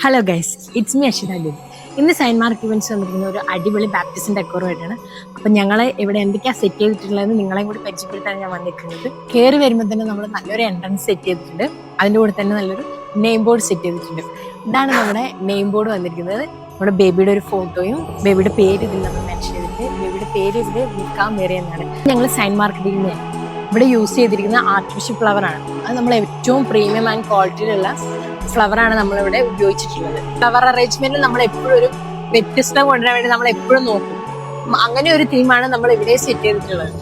Hello guys, it's me Ashitha good. ഇന്ന് sign mark events വന്നിരിക്കുന്ന ഒരു അടിപൊളി ബാപ്റ്റിസം ഡെക്കോറുമായിട്ടാണ്. അപ്പം ഞങ്ങളെ ഇവിടെ എന്തൊക്കെയാണ് സെറ്റ് ചെയ്തിട്ടുള്ളതെന്ന് നിങ്ങളെയും കൂടി പരിചയപ്പെടുത്താൻ ഞാൻ വന്നിരിക്കുന്നത്. കയറി വരുമ്പോൾ തന്നെ നമ്മൾ നല്ലൊരു എൻട്രൻസ് സെറ്റ് ചെയ്തിട്ടുണ്ട്. അതിൻ്റെ കൂടെ തന്നെ നല്ലൊരു നെയിം ബോർഡ് സെറ്റ് ചെയ്തിട്ടുണ്ട്. ഇതാണ് നമ്മുടെ നെയിം ബോർഡ് വന്നിരിക്കുന്നത്. നമ്മുടെ ബേബിയുടെ ഒരു ഫോട്ടോയും ബേബിയുടെ പേര് ഇതിൽ നമ്മൾ മെൻഷൻ ചെയ്തിട്ടുണ്ട്. ബേബിയുടെ പേര് ഇതിൽ വിൽക്കാൻ വേറെ എന്നാണ്. ഞങ്ങൾ സൈൻ മാർക്കറ്റിംഗ് ഇവിടെ യൂസ് ചെയ്തിരിക്കുന്ന ആർട്ടിഫിഷ്യൽ ഫ്ലവർ ആണ്. അത് നമ്മൾ ഏറ്റവും പ്രീമിയം ആൻഡ് ക്വാളിറ്റിയിലുള്ള ഫ്ലവറാണ് നമ്മളിവിടെ ഉപയോഗിച്ചിട്ടുള്ളത്. ഫ്ലവർ അറേഞ്ച്മെന്റിൽ നമ്മൾ എപ്പോഴും ഒരു വ്യത്യസ്തത കൊണ്ടുവരാൻ വേണ്ടി നമ്മൾ എപ്പോഴും നോക്കും. അങ്ങനെ ഒരു തീമാണ് നമ്മൾ ഇവിടെ സെറ്റ് ചെയ്തിട്ടുള്ളത്.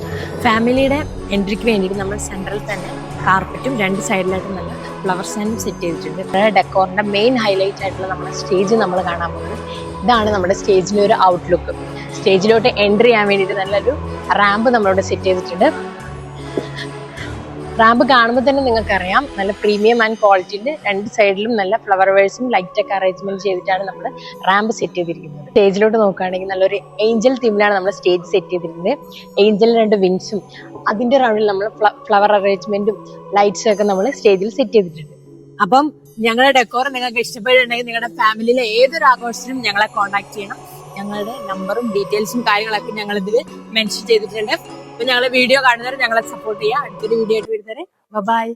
ഫാമിലിയുടെ എൻട്രിക്ക് വേണ്ടിയിട്ട് നമ്മൾ സെൻട്രൽ തന്നെ കാർപ്പറ്റും രണ്ട് സൈഡിലായിട്ട് നല്ല ഫ്ലവർ സ്റ്റാൻഡും സെറ്റ് ചെയ്തിട്ടുണ്ട്. ഡെക്കോറിന്റെ മെയിൻ ഹൈലൈറ്റ് ആയിട്ടുള്ള നമ്മുടെ സ്റ്റേജ് നമ്മൾ കാണാൻ പോകുന്നത്. ഇതാണ് നമ്മുടെ സ്റ്റേജിലെ ഒരു ഔട്ട്ലുക്ക്. സ്റ്റേജിലോട്ട് എൻട്രി ചെയ്യാൻ വേണ്ടിയിട്ട് നല്ലൊരു റാമ്പ് നമ്മളിവിടെ സെറ്റ് ചെയ്തിട്ടുണ്ട്. റാമ്പ് കാണുമ്പോൾ തന്നെ നിങ്ങൾക്കറിയാം നല്ല പ്രീമിയം ആൻഡ് ക്വാളിറ്റിയിൽ രണ്ട് സൈഡിലും നല്ല ഫ്ലവർ വേഴ്സും ലൈറ്റൊക്കെ അറേഞ്ച്മെന്റ് ചെയ്തിട്ടാണ് നമ്മൾ റാമ്പ് സെറ്റ് ചെയ്തിരിക്കുന്നത്. സ്റ്റേജിലോട്ട് നോക്കുകയാണെങ്കിൽ നല്ലൊരു ഏഞ്ചൽ തീമിലാണ് നമ്മൾ സ്റ്റേജ് സെറ്റ് ചെയ്തിരിക്കുന്നത്. ഏഞ്ചൽ രണ്ട് വിങ്സും അതിന്റെ റൗണ്ടിൽ നമ്മൾ ഫ്ലവർ അറേഞ്ച്മെന്റും ലൈറ്റ്സും ഒക്കെ നമ്മൾ സ്റ്റേജിൽ സെറ്റ് ചെയ്തിട്ടുണ്ട്. അപ്പം ഞങ്ങളുടെ ഡെക്കോർ നിങ്ങൾക്ക് ഇഷ്ടപ്പെട്ടിട്ടുണ്ടെങ്കിൽ നിങ്ങളുടെ ഫാമിലിയിലെ ഏതൊരു ആഘോഷത്തിനും ഞങ്ങളെ കോൺടാക്ട് ചെയ്യണം. ഞങ്ങളുടെ നമ്പറും ഡീറ്റെയിൽസും കാര്യങ്ങളൊക്കെ ഞങ്ങൾ ഇതിൽ മെൻഷൻ ചെയ്തിട്ടുണ്ട്. അപ്പൊ ഞങ്ങളെ വീഡിയോ കാണുന്നവരെ ഞങ്ങളെ സപ്പോർട്ട് ചെയ്യുക. അടുത്തൊരു വീഡിയോ ആയിട്ട് വരുന്നവരെ ബൈ.